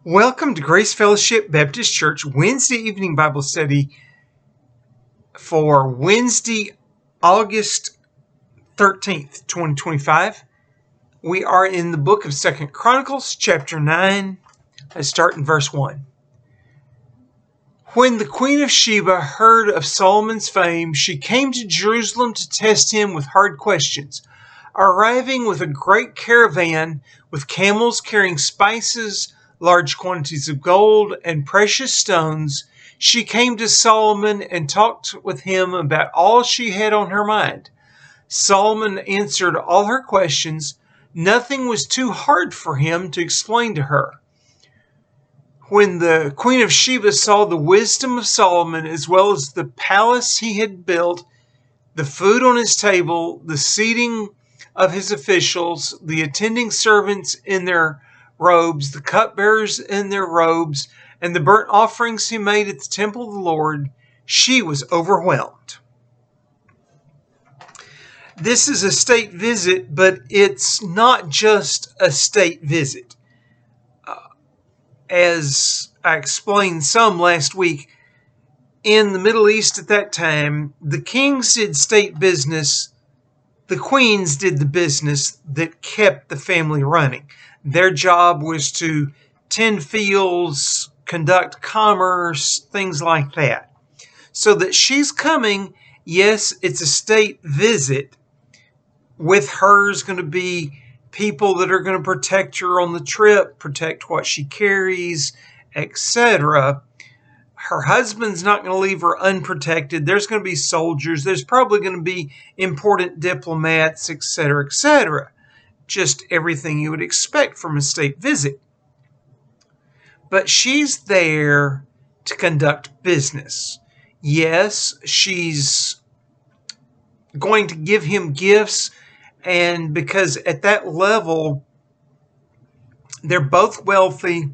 Welcome to Grace Fellowship Baptist Church Wednesday evening Bible study for Wednesday, August 13th, 2025. We are in the book of 2 Chronicles, chapter 9. Let's start in verse 1. When the Queen of Sheba heard of Solomon's fame, she came to Jerusalem to test him with hard questions. Arriving with a great caravan with camels carrying spices, large quantities of gold, and precious stones, she came to Solomon and talked with him about all she had on her mind. Solomon answered all her questions. Nothing was too hard for him to explain to her. When the Queen of Sheba saw the wisdom of Solomon, as well as the palace he had built, the food on his table, the seating of his officials, the attending servants in their robes, the cupbearers in their robes, and the burnt offerings he made at the temple of the Lord, she was overwhelmed. This is a state visit, but it's not just a state visit. As I explained some last week, in the Middle East at that time, the kings did state business, the queens did the business that kept the family running. Their job was to tend fields, conduct commerce, things like that. So that she's coming, yes, it's a state visit. With her is going to be people that are going to protect her on the trip, protect what she carries, etc. Her husband's not going to leave her unprotected. There's going to be soldiers. There's probably going to be important diplomats, etc., etc. Just everything you would expect from a state visit. But she's there to conduct business. Yes, she's going to give him gifts, and because at that level, they're both wealthy,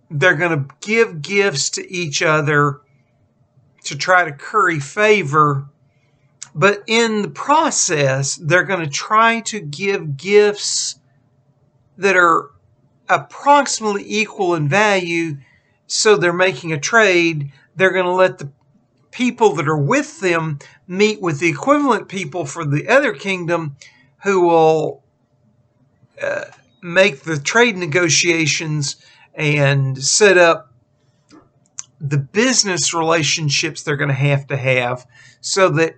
they're going to give gifts to each other to try to curry favor. But in the process, they're going to try to give gifts that are approximately equal in value. So they're making a trade. They're going to let the people that are with them meet with the equivalent people for the other kingdom who will make the trade negotiations and set up the business relationships they're going to have so that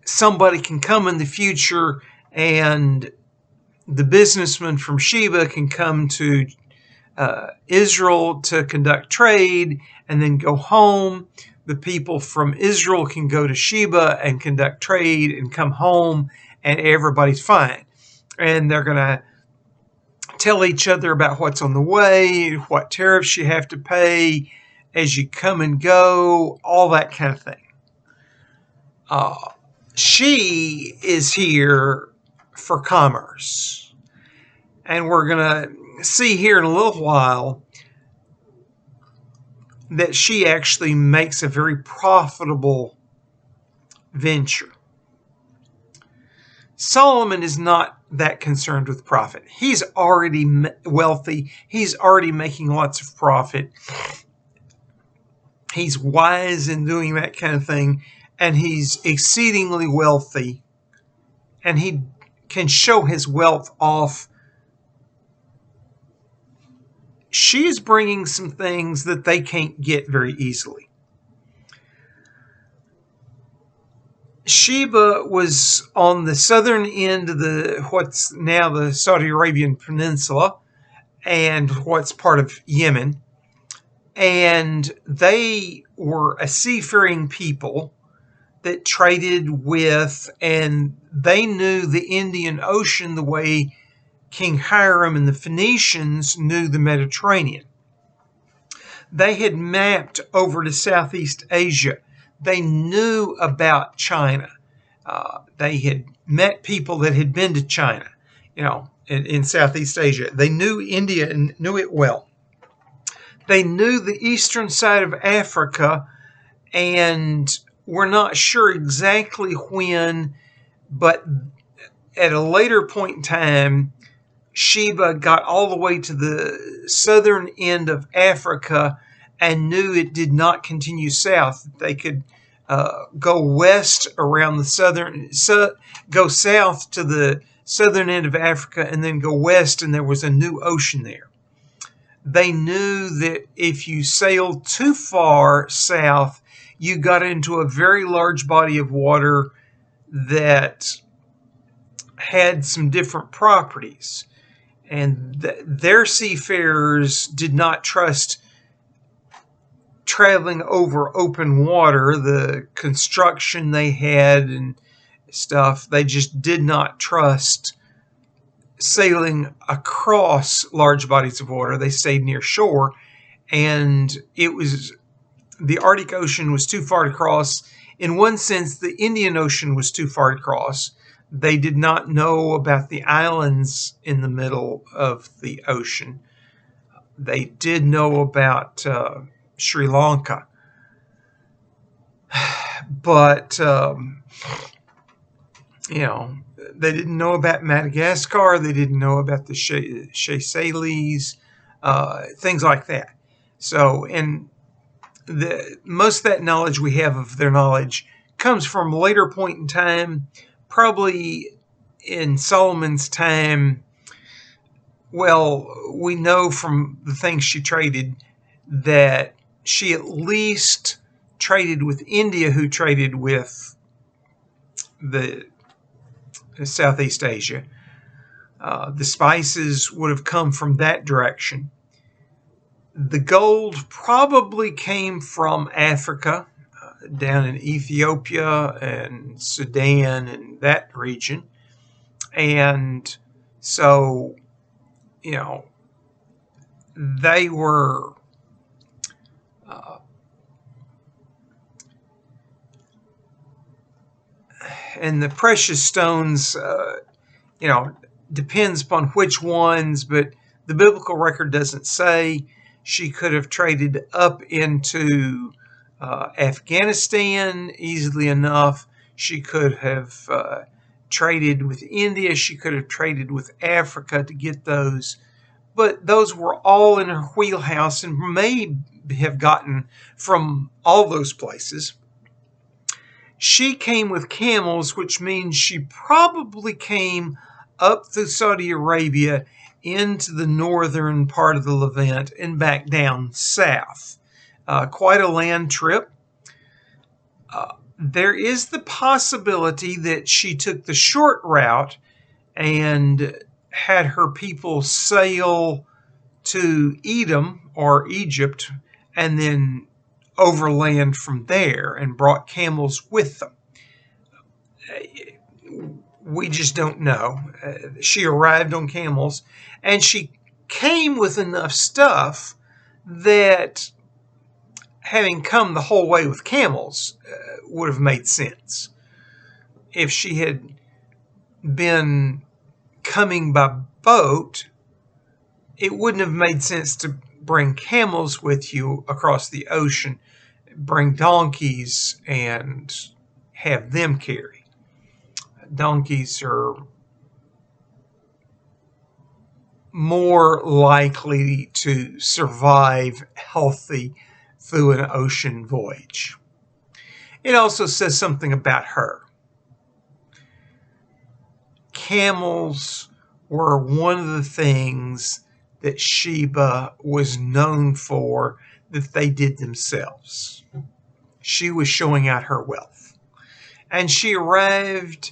somebody can come in the future and the businessman from Sheba can come to Israel to conduct trade and then go home. The people from Israel can go to Sheba and conduct trade and come home, and everybody's fine. And they're going to tell each other about what's on the way, what tariffs you have to pay as you come and go, all that kind of thing. She is here for commerce. And we're going to see here in a little while that she actually makes a very profitable venture. Solomon is not that concerned with profit. He's already wealthy. He's already making lots of profit. He's wise in doing that kind of thing. And he's exceedingly wealthy, and he can show his wealth off. She's bringing some things that they can't get very easily. Sheba was on the southern end of what's now the Saudi Arabian Peninsula and what's part of Yemen, and they were a seafaring people that traded with, and they knew the Indian Ocean the way King Hiram and the Phoenicians knew the Mediterranean. They had mapped over to Southeast Asia. They knew about China. They had met people that had been to China, in Southeast Asia. They knew India and knew it well. They knew the eastern side of Africa, and we're not sure exactly when, but at a later point in time, Sheba got all the way to the southern end of Africa and knew it did not continue south. They could go west around the go south to the southern end of Africa and then go west, and there was a new ocean there. They knew that if you sailed too far south, you got into a very large body of water that had some different properties. And their seafarers did not trust traveling over open water. The construction they had and stuff, they just did not trust sailing across large bodies of water. They stayed near shore, and the Arctic Ocean was too far to cross. In one sense, the Indian Ocean was too far to cross. They did not know about the islands in the middle of the ocean. They did know about Sri Lanka, but they didn't know about Madagascar. They didn't know about the Seychelles, things like that. So, and most of that knowledge we have of their knowledge comes from a later point in time, probably in Solomon's time. Well, we know from the things she traded that she at least traded with India, who traded with the Southeast Asia. The spices would have come from that direction. The gold probably came from Africa, down in Ethiopia and Sudan and that region. And so, they were and the precious stones, depends upon which ones, but the biblical record doesn't say. She could have traded up into Afghanistan easily enough. She could have traded with India. She could have traded with Africa to get those. But those were all in her wheelhouse and may have gotten from all those places. She came with camels, which means she probably came up through Saudi Arabia into the northern part of the Levant and back down south. Quite a land trip. There is the possibility that she took the short route and had her people sail to Edom or Egypt and then overland from there and brought camels with them. We just don't know. She arrived on camels, and she came with enough stuff that having come the whole way with camels would have made sense. If she had been coming by boat, it wouldn't have made sense to bring camels with you across the ocean, bring donkeys and have them carry. Donkeys are more likely to survive healthy through an ocean voyage. It also says something about her. Camels were one of the things that Sheba was known for that they did themselves. She was showing out her wealth. And she arrived,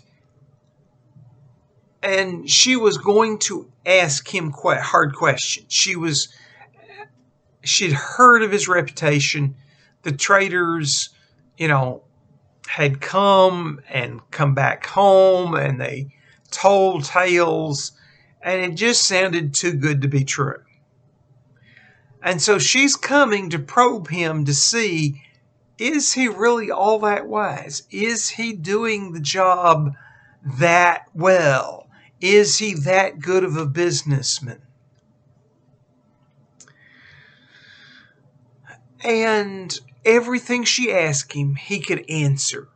and she was going to ask him quite hard questions. She'd heard of his reputation. The traders, had come back home, and they told tales, and it just sounded too good to be true. And so she's coming to probe him to see, is he really all that wise? Is he doing the job that well? Is he that good of a businessman? And everything she asked him, he could answer.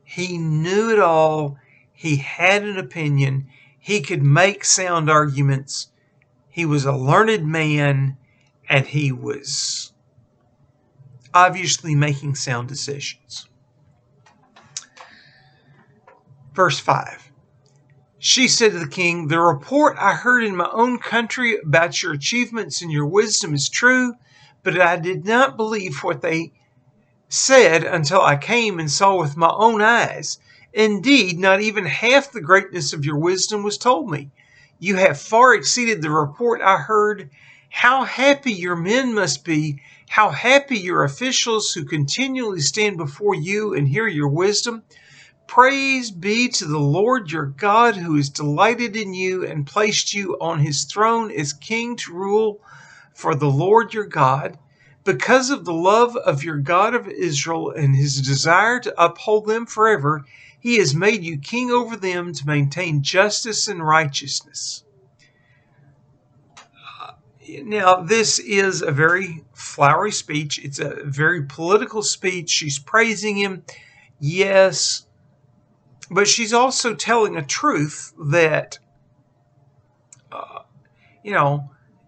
He knew it all. He had an opinion. He could make sound arguments. He was a learned man, and he was obviously making sound decisions. Verse 5. She said to the king, "The report I heard in my own country about your achievements and your wisdom is true, but I did not believe what they said until I came and saw with my own eyes. Indeed, not even half the greatness of your wisdom was told me. You have far exceeded the report I heard. How happy your men must be, how happy your officials who continually stand before you and hear your wisdom. Praise be to the Lord your God, who is delighted in you and placed you on his throne as king to rule for the Lord your God. Because of the love of your God of Israel and his desire to uphold them forever, he has made you king over them to maintain justice and righteousness." Now, this is a very flowery speech. It's a very political speech. She's praising him, yes, but she's also telling a truth that,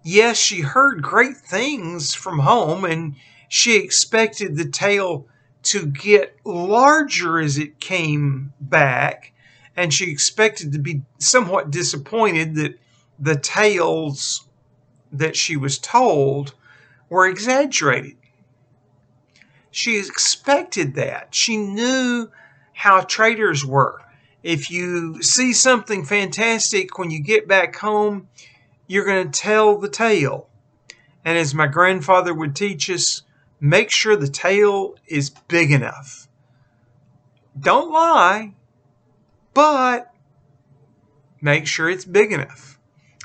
yes, she heard great things from home, and she expected the tale to get larger as it came back, and she expected to be somewhat disappointed that the tales that she was told were exaggerated. She expected that. She knew how traders were. If you see something fantastic when you get back home, you're going to tell the tale. And as my grandfather would teach us, make sure the tale is big enough. Don't lie, but make sure it's big enough.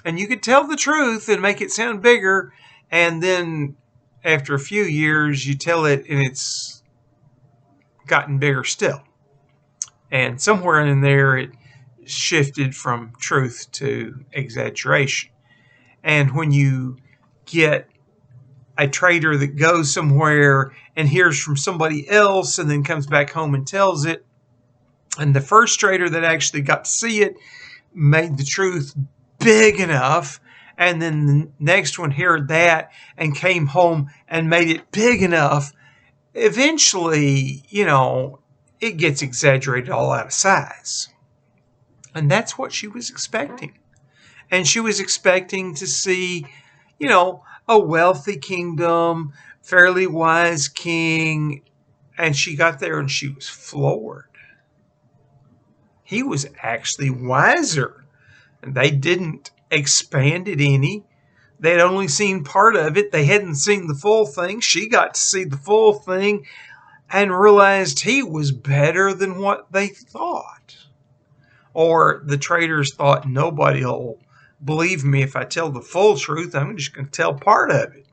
And you could tell the truth and make it sound bigger, and then after a few years, you tell it and it's gotten bigger still. And somewhere in there, it shifted from truth to exaggeration. And when you get a trader that goes somewhere and hears from somebody else and then comes back home and tells it, and the first trader that actually got to see it made the truth big enough, and then the next one heard that and came home and made it big enough, eventually, it gets exaggerated all out of size. And that's what she was expecting. And she was expecting to see, a wealthy kingdom, fairly wise king, and she got there and she was floored. He was actually wiser. And they didn't expand it any. They'd only seen part of it. They hadn't seen the full thing. She got to see the full thing and realized he was better than what they thought. Or the traders thought, nobody will believe me if I tell the full truth. I'm just going to tell part of it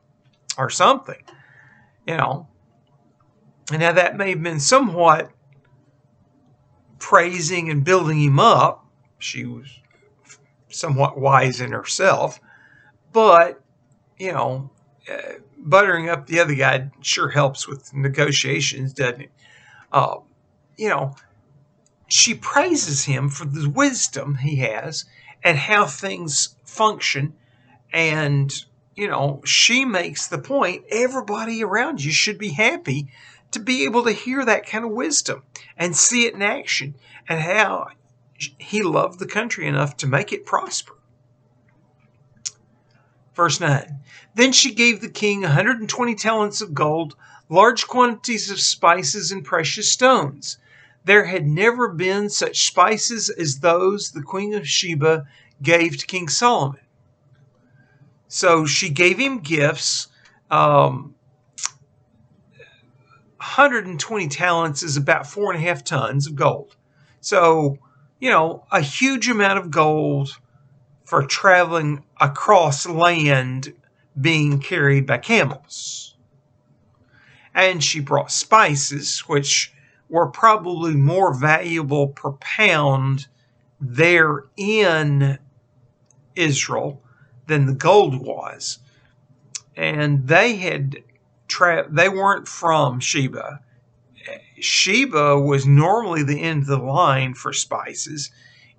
or something, And now that may have been somewhat praising and building him up. She was somewhat wise in herself, but, buttering up the other guy sure helps with negotiations, doesn't it? She praises him for the wisdom he has and how things function. And, she makes the point, everybody around you should be happy to be able to hear that kind of wisdom and see it in action, and how he loved the country enough to make it prosper. Verse 9, then she gave the king 120 talents of gold, large quantities of spices and precious stones. There had never been such spices as those the Queen of Sheba gave to King Solomon. So she gave him gifts. 120 talents is about 4.5 tons of gold. So, a huge amount of gold for traveling across land being carried by camels. And she brought spices, which were probably more valuable per pound there in Israel than the gold was. And they weren't from Sheba. Sheba was normally the end of the line for spices.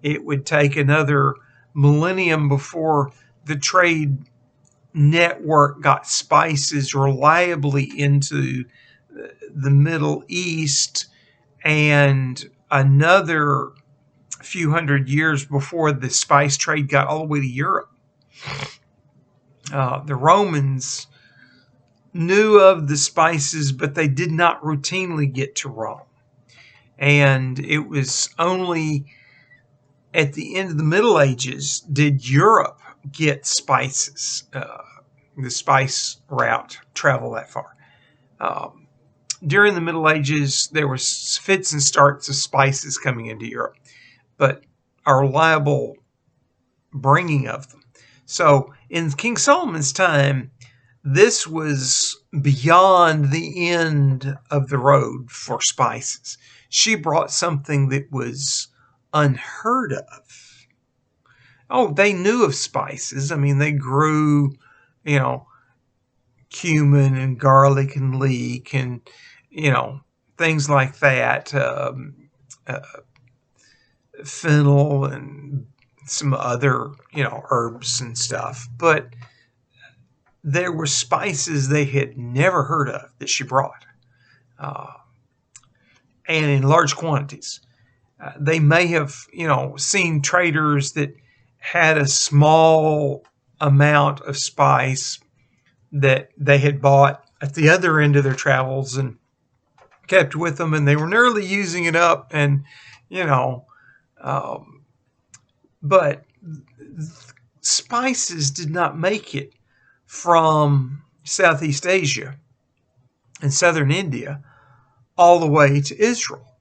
It would take another millennium before the trade network got spices reliably into the Middle East, and another few hundred years before the spice trade got all the way to Europe. The Romans knew of the spices, but they did not routinely get to Rome. And it was only at the end of the Middle Ages did Europe get spices, the spice route travel that far. During the Middle Ages, there were fits and starts of spices coming into Europe, but a reliable bringing of them. So in King Solomon's time, this was beyond the end of the road for spices. She brought something that was unheard of. Oh, they knew of spices. I mean, they grew, cumin and garlic and leek and, things like that. Fennel and some other, herbs and stuff. But there were spices they had never heard of that she brought, and in large quantities. They may have, seen traders that had a small amount of spice that they had bought at the other end of their travels and kept with them, and they were nearly using it up, and, but spices did not make it from Southeast Asia and southern India all the way to Israel.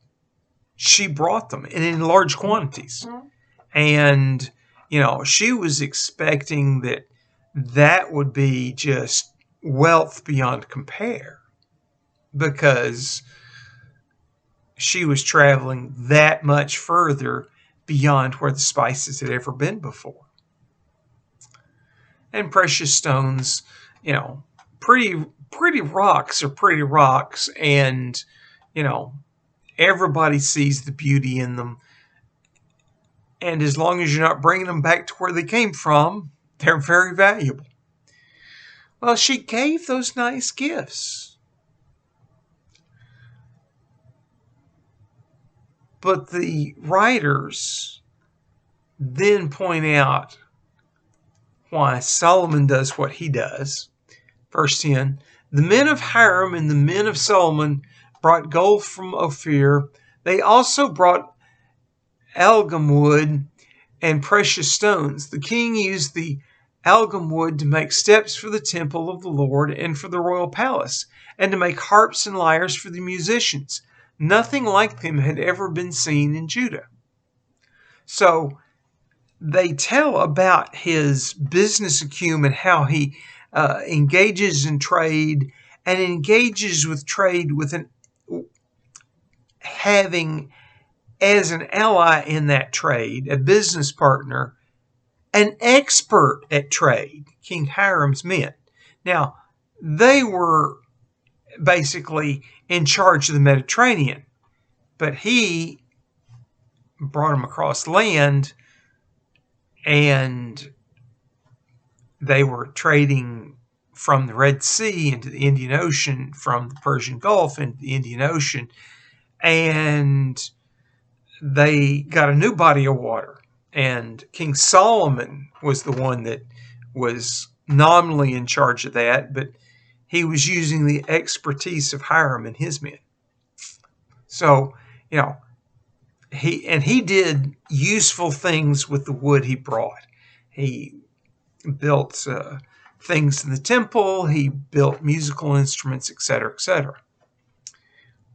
She brought them and in large quantities. And, she was expecting that would be just wealth beyond compare, because she was traveling that much further beyond where the spices had ever been before. And precious stones, pretty rocks are pretty rocks, and, everybody sees the beauty in them. And as long as you're not bringing them back to where they came from, they're very valuable. Well, she gave those nice gifts. But the writers then point out why Solomon does what he does. Verse 10, the men of Hiram and the men of Solomon brought gold from Ophir. They also brought algum wood and precious stones. The king used the algum wood to make steps for the temple of the Lord and for the royal palace, and to make harps and lyres for the musicians. Nothing like them had ever been seen in Judah. So they tell about his business acumen, how he engages in trade, and engages with trade with having as an ally in that trade, a business partner, an expert at trade, King Hiram's men. Now, they were basically in charge of the Mediterranean, but he brought them across land, and they were trading from the Red Sea into the Indian Ocean, from the Persian Gulf into the Indian Ocean, and they got a new body of water. And King Solomon was the one that was nominally in charge of that, but he was using the expertise of Hiram and his men. So, he did useful things with the wood he brought. He built things in the temple. He built musical instruments, etc., etc.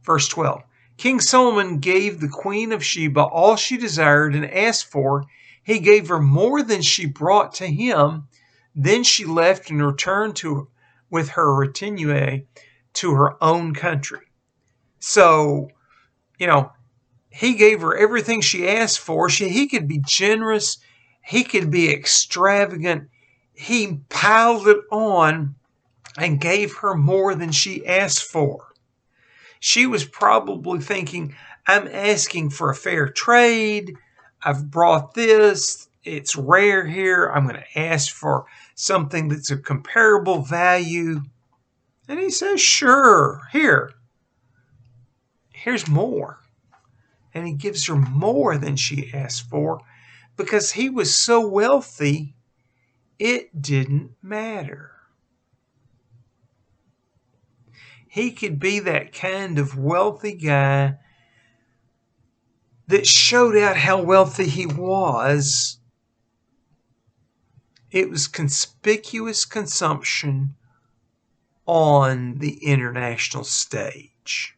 Verse 12. King Solomon gave the queen of Sheba all she desired and asked for. He gave her more than she brought to him. Then she left and returned with her retinue to her own country. So, he gave her everything she asked for. He could be generous. He could be extravagant. He piled it on and gave her more than she asked for. She was probably thinking, I'm asking for a fair trade. I've brought this. it's rare here. I'm going to ask for something that's of comparable value. And he says, sure, here's more. And he gives her more than she asked for because he was so wealthy, it didn't matter. He could be that kind of wealthy guy that showed out how wealthy he was. It was conspicuous consumption on the international stage.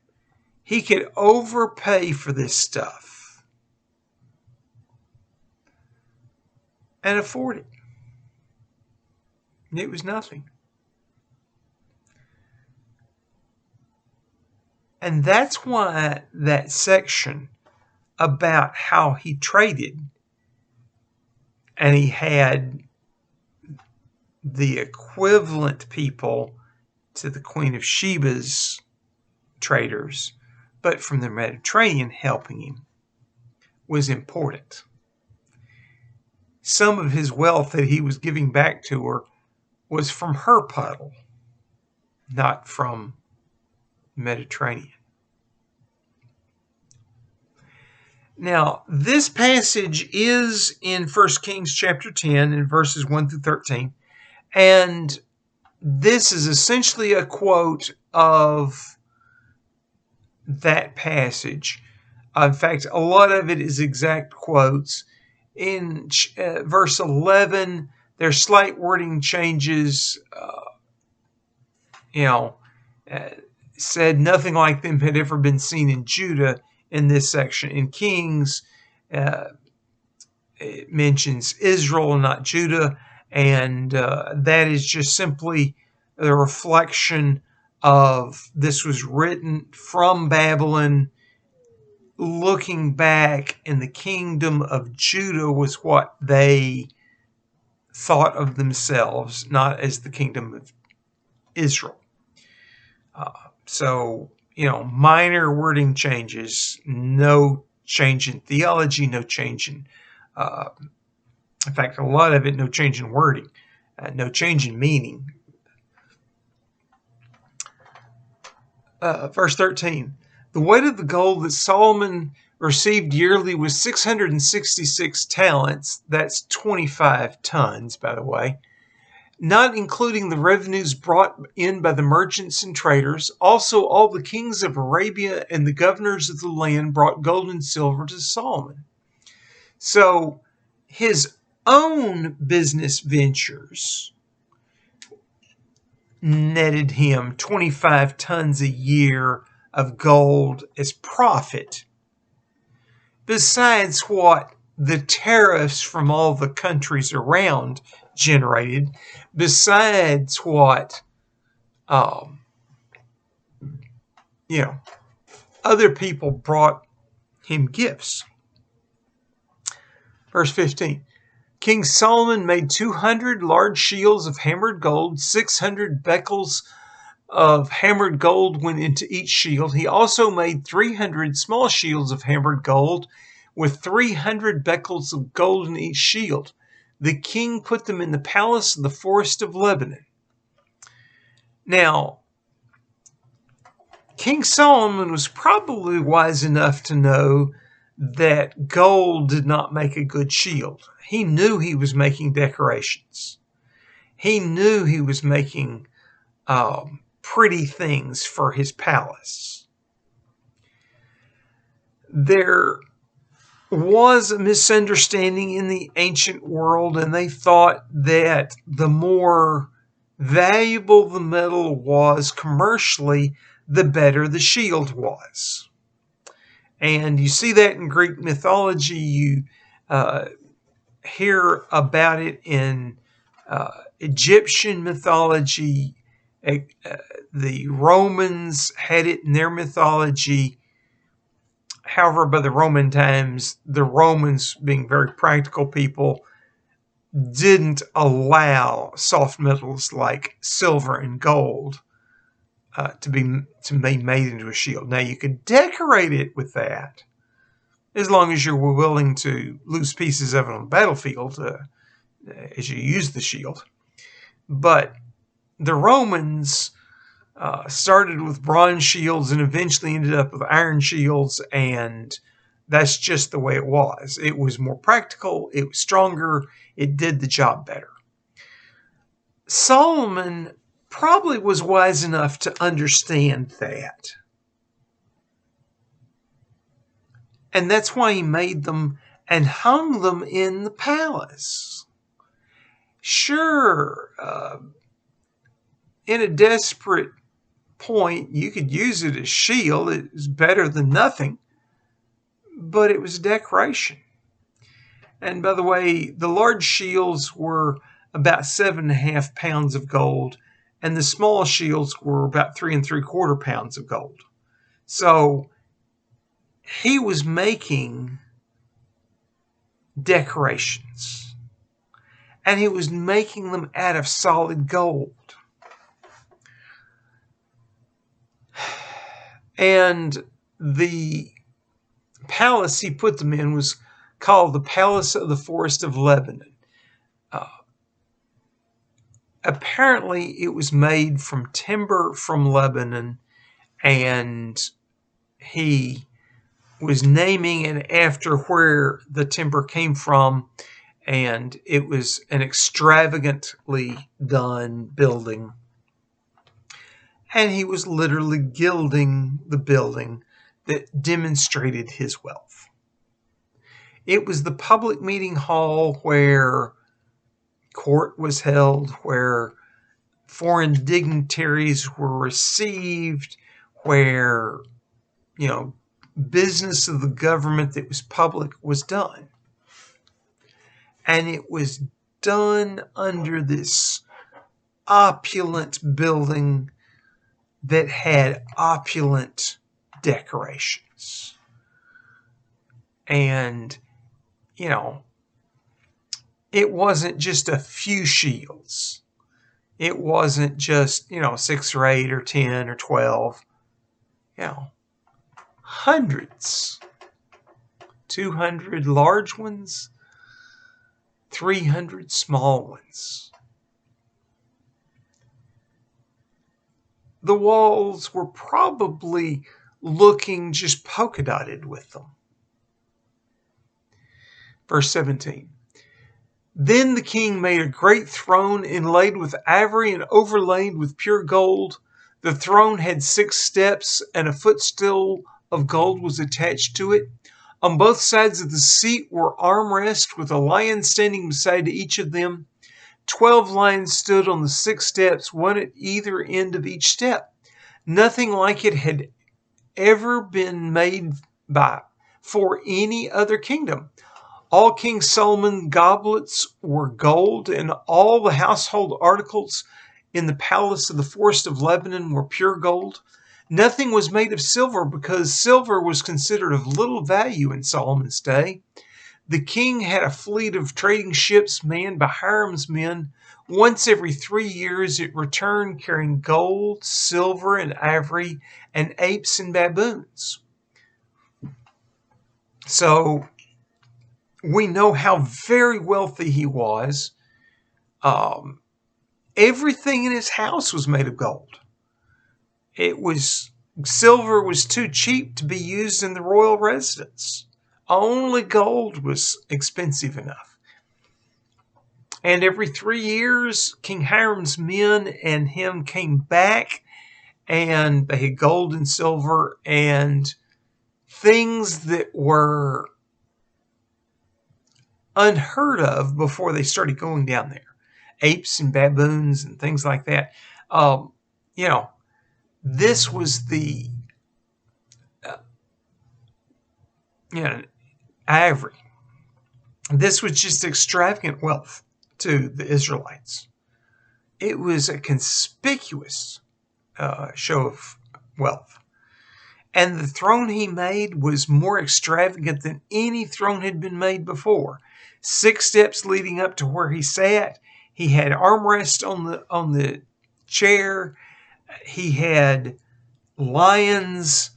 He could overpay for this stuff and afford it. It was nothing. And that's why that section about how he traded and he had the equivalent people to the Queen of Sheba's traders, but from the Mediterranean helping him, was important. Some of his wealth that he was giving back to her was from her puddle, not from the Mediterranean. Now, this passage is in 1 Kings chapter 10 in verses 1 through 13, and this is essentially a quote of that passage. In fact, a lot of it is exact quotes. In verse 11, there's slight wording changes. Said nothing like them had ever been seen in Judah in this section. In Kings, it mentions Israel, not Judah, and that is just simply the reflection of this was written from Babylon, looking back, and the kingdom of Judah was what they thought of themselves, not as the kingdom of Israel. So, minor wording changes, no change in theology, no change in fact, a lot of it, no change in wording, no change in meaning. Verse 13, the weight of the gold that Solomon received yearly was 666 talents. That's 25 tons, by the way, not including the revenues brought in by the merchants and traders. Also, all the kings of Arabia and the governors of the land brought gold and silver to Solomon. So his own business ventures netted him 25 tons a year of gold as profit, besides what the tariffs from all the countries around generated, besides what other people brought him gifts. Verse 15, King Solomon made 200 large shields of hammered gold. 600 becquerels of hammered gold went into each shield. He also made 300 small shields of hammered gold with 300 becquerels of gold in each shield. The king put them in the palace of the forest of Lebanon. Now, King Solomon was probably wise enough to know that gold did not make a good shield. He knew he was making decorations. He knew he was making pretty things for his palace. There was a misunderstanding in the ancient world, and they thought that the more valuable the metal was commercially, the better the shield was. And you see that in Greek mythology. You hear about it in Egyptian mythology. The Romans had it in their mythology. However, by the Roman times, the Romans, being very practical people, didn't allow soft metals like silver and gold to be made into a shield. Now, you could decorate it with that, as long as you're willing to lose pieces of it on the battlefield as you use the shield. But the Romans started with bronze shields and eventually ended up with iron shields, and that's just the way it was. It was more practical, it was stronger, it did the job better. Solomon probably was wise enough to understand that. And that's why he made them and hung them in the palace. Sure, in a desperate point, you could use it as shield. It was better than nothing, but it was decoration. And by the way, the large shields were about 7.5 pounds of gold, and the small shields were about 3.75 pounds of gold. So he was making decorations, and he was making them out of solid gold. And the palace he put them in was called the Palace of the Forest of Lebanon. Apparently, it was made from timber from Lebanon, and he was naming it after where the timber came from, and it was an extravagantly done building. And he was literally gilding the building that demonstrated his wealth. It was the public meeting hall where court was held, where foreign dignitaries were received, where, business of the government that was public was done. And it was done under this opulent building that had opulent decorations. And, it wasn't just a few shields. It wasn't just, 6 or 8 or 10 or 12. Hundreds. 200 large ones, 300 small ones. The walls were probably looking just polka dotted with them. Verse 17. Then the king made a great throne inlaid with ivory and overlaid with pure gold. The throne had 6 steps, and a footstool of gold was attached to it. On both sides of the seat were armrests with a lion standing beside each of them. 12 lions stood on the 6 steps, one at either end of each step. Nothing like it had ever been made for any other kingdom. All King Solomon's goblets were gold, and all the household articles in the palace of the Forest of Lebanon were pure gold. Nothing was made of silver, because silver was considered of little value in Solomon's day. The king had a fleet of trading ships manned by Hiram's men. Once every 3 years it returned carrying gold, silver, and ivory, and apes and baboons. So we know how very wealthy he was. Everything in his house was made of gold. Silver was too cheap to be used in the royal residence. Only gold was expensive enough. And every 3 years, King Hiram's men and him came back, and they had gold and silver and things that were unheard of before they started going down there. Apes and baboons and things like that. This was the ivory. This was just extravagant wealth to the Israelites. It was a conspicuous show of wealth. And the throne he made was more extravagant than any throne had been made before. 6 steps leading up to where he sat. He had armrests on the chair. He had lions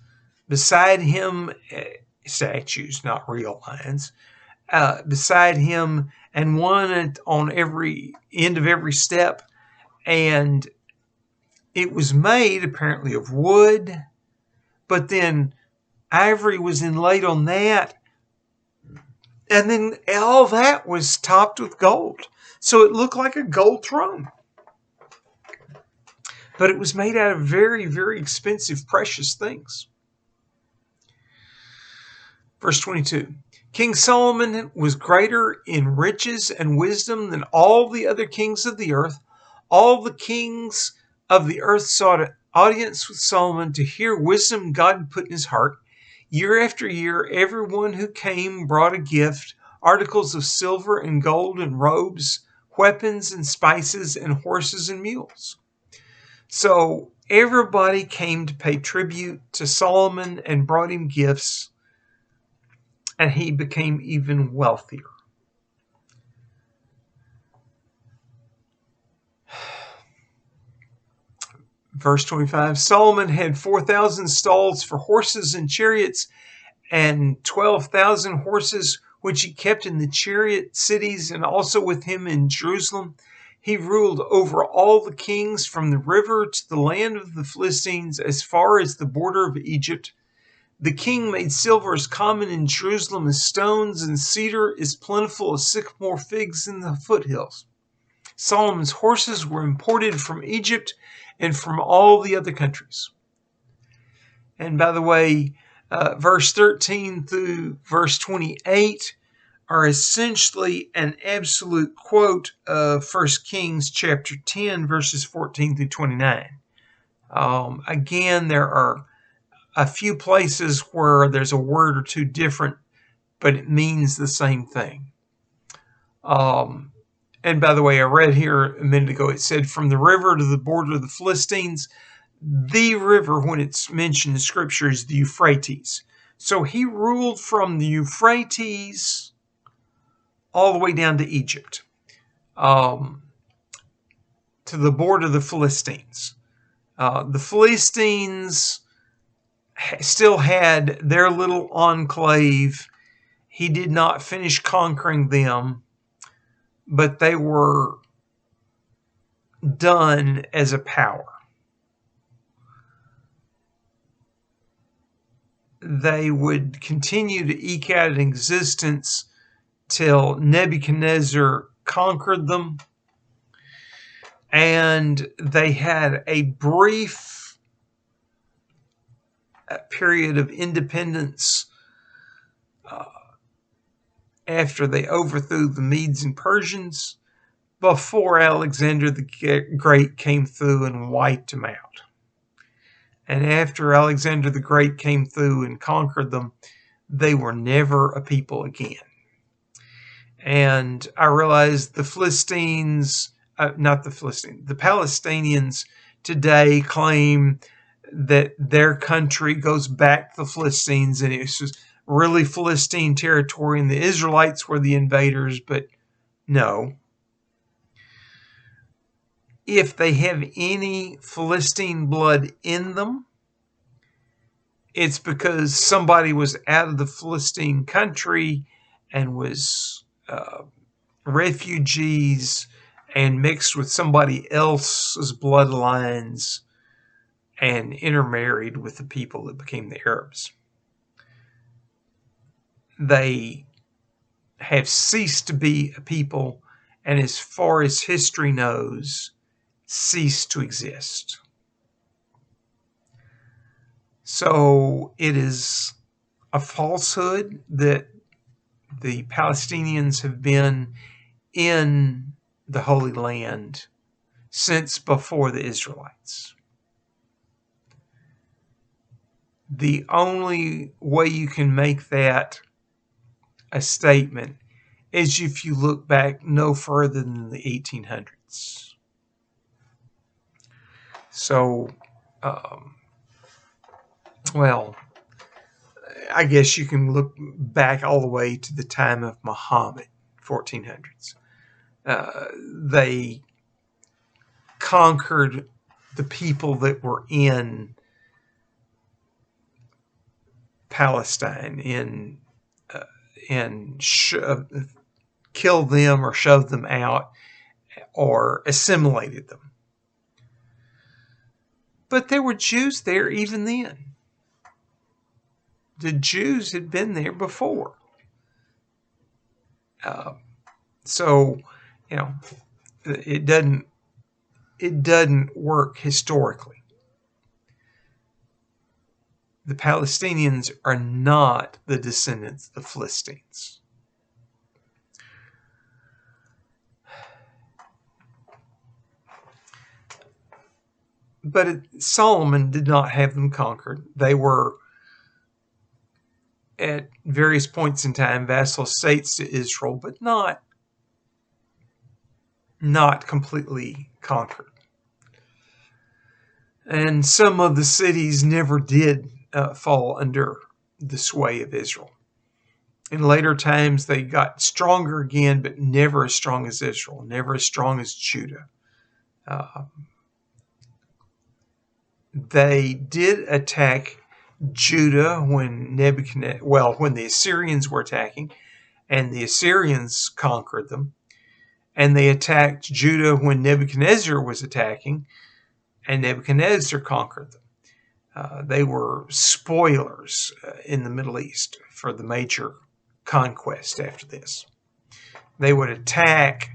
beside him statues, not real lions, beside him, and one on every end of every step. And it was made apparently of wood, but then ivory was inlaid on that. And then all that was topped with gold. So it looked like a gold throne. But it was made out of very, very expensive, precious things. Verse 22. King Solomon was greater in riches and wisdom than all the other kings of the earth. All the kings of the earth sought an audience with Solomon to hear wisdom God had put in his heart. Year after year, everyone who came brought a gift, articles of silver and gold and robes, weapons and spices and horses and mules. So everybody came to pay tribute to Solomon and brought him gifts, and he became even wealthier. Verse 25, Solomon had 4,000 stalls for horses and chariots, and 12,000 horses, which he kept in the chariot cities and also with him in Jerusalem. He ruled over all the kings from the river to the land of the Philistines as far as the border of Egypt. The king made silver as common in Jerusalem as stones, and cedar as plentiful as sycamore figs in the foothills. Solomon's horses were imported from Egypt and from all the other countries. And by the way, verse 13 through verse 28 are essentially an absolute quote of 1 Kings chapter 10, verses 14 through 29. Again, there are a few places where there's a word or two different, but it means the same thing. And by the way, I read here a minute ago, it said from the river to the border of the Philistines. The river, when it's mentioned in Scripture, is the Euphrates. So he ruled from the Euphrates all the way down to Egypt, to the border of the Philistines. The Philistines still had their little enclave. He did not finish conquering them, but they were done as a power. They would continue to eke out an existence till Nebuchadnezzar conquered them. And they had a brief period of independence after they overthrew the Medes and Persians, before Alexander the Great came through and wiped them out. And after Alexander the Great came through and conquered them, they were never a people again. And I realized the Palestinians today claim that their country goes back to the Philistines, and it was really Philistine territory, and the Israelites were the invaders, but no. If they have any Philistine blood in them, it's because somebody was out of the Philistine country and was refugees and mixed with somebody else's bloodlines and intermarried with the people that became the Arabs. They have ceased to be a people, and as far as history knows, ceased to exist. So it is a falsehood that the Palestinians have been in the Holy Land since before the Israelites. The only way you can make that a statement is if you look back no further than the 1800s. So, well, I guess you can look back all the way to the time of Muhammad, 1400s. They conquered the people that were in Palestine and killed them or shoved them out or assimilated them. But there were Jews there even then. The Jews had been there before. So, it doesn't work historically. The Palestinians are not the descendants of Philistines. But Solomon did not have them conquered. They were, at various points in time, vassal states to Israel, but not completely conquered. And some of the cities never did fall under the sway of Israel. In later times, they got stronger again, but never as strong as Israel, never as strong as Judah. They did attack Judah when the Assyrians were attacking, and the Assyrians conquered them. And they attacked Judah when Nebuchadnezzar was attacking, and Nebuchadnezzar conquered them. They were spoilers in the Middle East for the major conquest after this. They would attack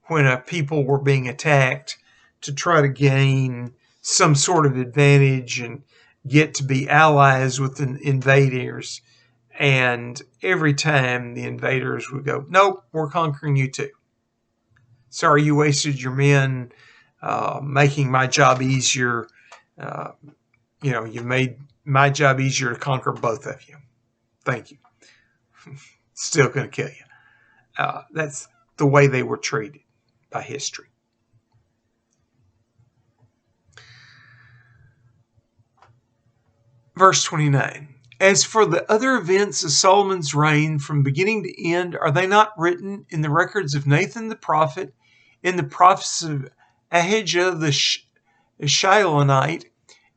when a people were being attacked to try to gain some sort of advantage and get to be allies with the invaders. And every time the invaders would go, nope, we're conquering you too. Sorry, you wasted your men making my job easier. You made my job easier to conquer both of you. Thank you. Still going to kill you. That's the way they were treated by history. Verse 29. As for the other events of Solomon's reign from beginning to end, are they not written in the records of Nathan the prophet, in the prophets of Ahijah the Shilonite,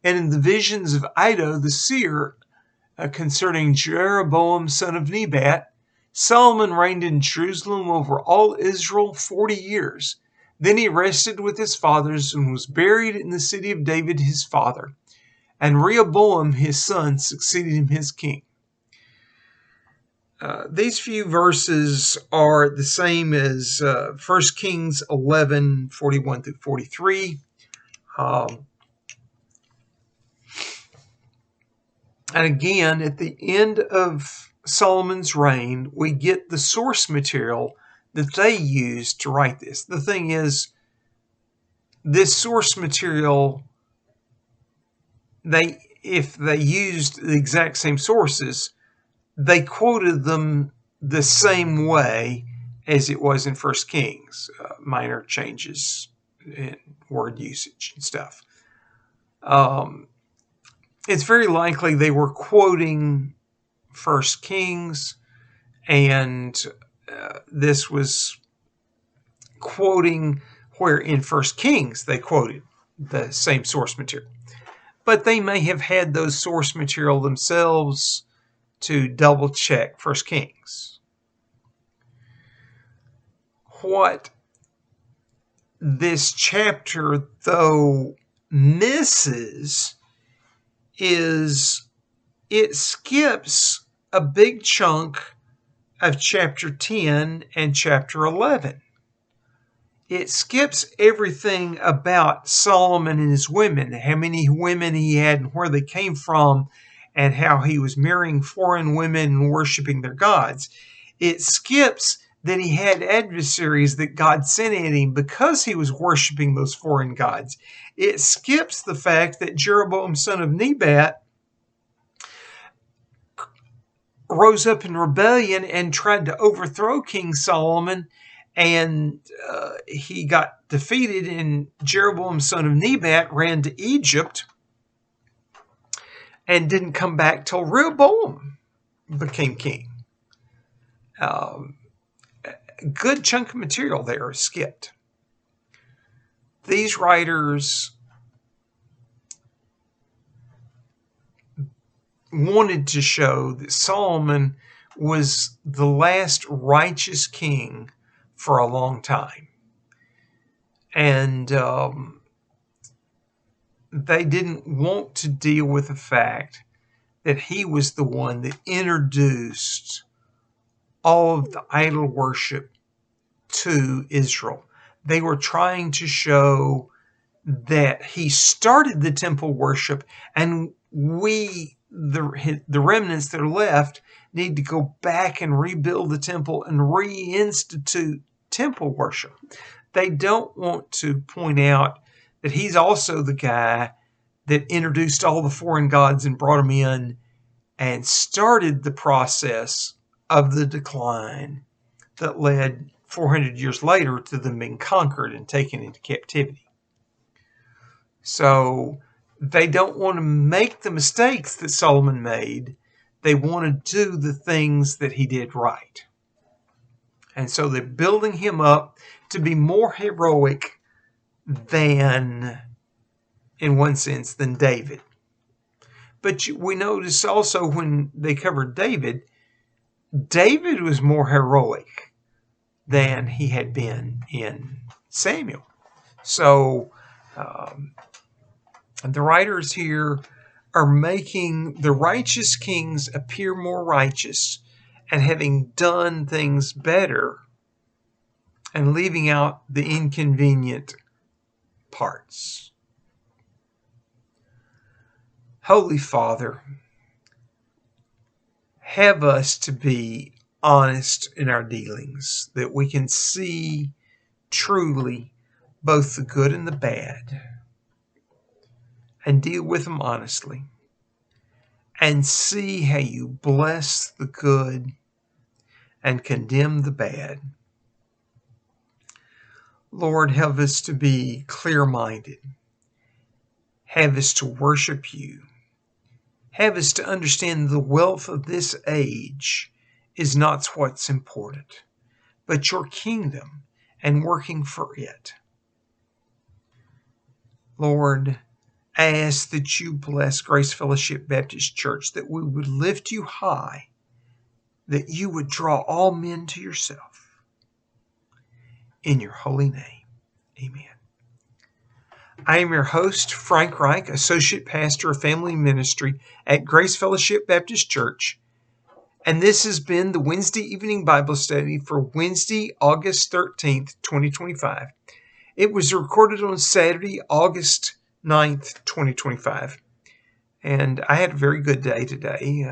and in the visions of Iddo the seer concerning Jeroboam son of Nebat? Solomon reigned in Jerusalem over all Israel 40 years. Then he rested with his fathers and was buried in the city of David his father. And Rehoboam his son succeeded him as king. These few verses are the same as 1 Kings 11, 41 through 43. And again, at the end of Solomon's reign, we get the source material that they used to write this. The thing is, this source material, if they used the exact same sources, they quoted them the same way as it was in 1 Kings, minor changes in word usage and stuff. It's very likely they were quoting 1 Kings, and this was quoting where in 1 Kings they quoted the same source material. But they may have had those source material themselves to double check 1 Kings. What this chapter, though, misses is it skips a big chunk of chapter 10 and chapter 11. It skips everything about Solomon and his women, how many women he had and where they came from, and how he was marrying foreign women and worshiping their gods. It skips that he had adversaries that God sent at him because he was worshiping those foreign gods. It skips the fact that Jeroboam son of Nebat rose up in rebellion and tried to overthrow King Solomon, and he got defeated, and Jeroboam son of Nebat ran to Egypt and didn't come back till Rehoboam became king. Good chunk of material there is skipped. These writers wanted to show that Solomon was the last righteous king for a long time. And they didn't want to deal with the fact that he was the one that introduced all of the idol worship to Israel. They were trying to show that he started the temple worship, and we, the remnants that are left, need to go back and rebuild the temple and reinstitute temple worship. They don't want to point out that he's also the guy that introduced all the foreign gods and brought them in and started the process of the decline that led 400 years later to them being conquered and taken into captivity. So they don't want to make the mistakes that Solomon made. They want to do the things that he did right. And so they're building him up to be more heroic than, in one sense, than David. But we notice also when they covered David, David was more heroic than he had been in Samuel. So the writers here are making the righteous kings appear more righteous and having done things better and leaving out the inconvenient parts. Holy Father, have us to be honest in our dealings, that we can see truly both the good and the bad and deal with them honestly, and see how you bless the good and condemn the bad. Lord, help us to be clear-minded. Have us to worship you. Have us to understand the wealth of this age is not what's important, but your kingdom and working for it. Lord, I ask that you bless Grace Fellowship Baptist Church, that we would lift you high, that you would draw all men to yourself. In your holy name, amen. I am your host, Frank Reich, Associate Pastor of Family Ministry at Grace Fellowship Baptist Church, and this has been the Wednesday Evening Bible Study for Wednesday, August 13th, 2025. It was recorded on Saturday, August 9th, 2025, and I had a very good day today.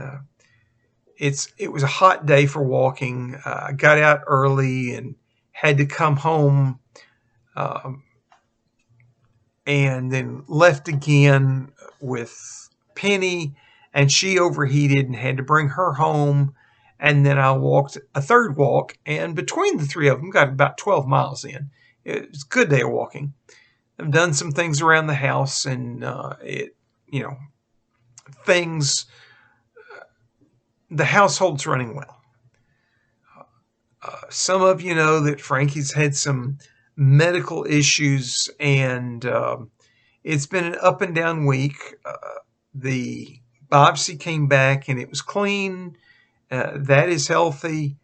It was a hot day for walking. I got out early and had to come home and then left again with Penny, and she overheated and had to bring her home. And then I walked a third walk, and between the three of them, got about 12 miles in. It was a good day of walking. I've done some things around the house, and the household's running well. Some of you know that Frankie's had some medical issues, and it's been an up and down week. The biopsy came back and it was clean. That is healthy.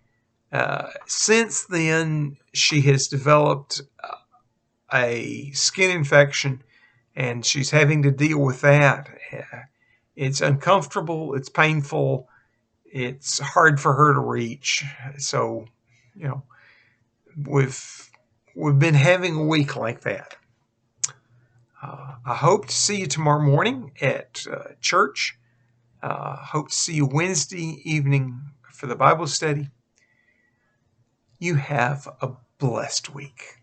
Since then, she has developed a skin infection, and she's having to deal with that. It's uncomfortable. It's painful. It's hard for her to reach. So, we've been having a week like that. I hope to see you tomorrow morning at church. Hope to see you Wednesday evening for the Bible study. You have a blessed week.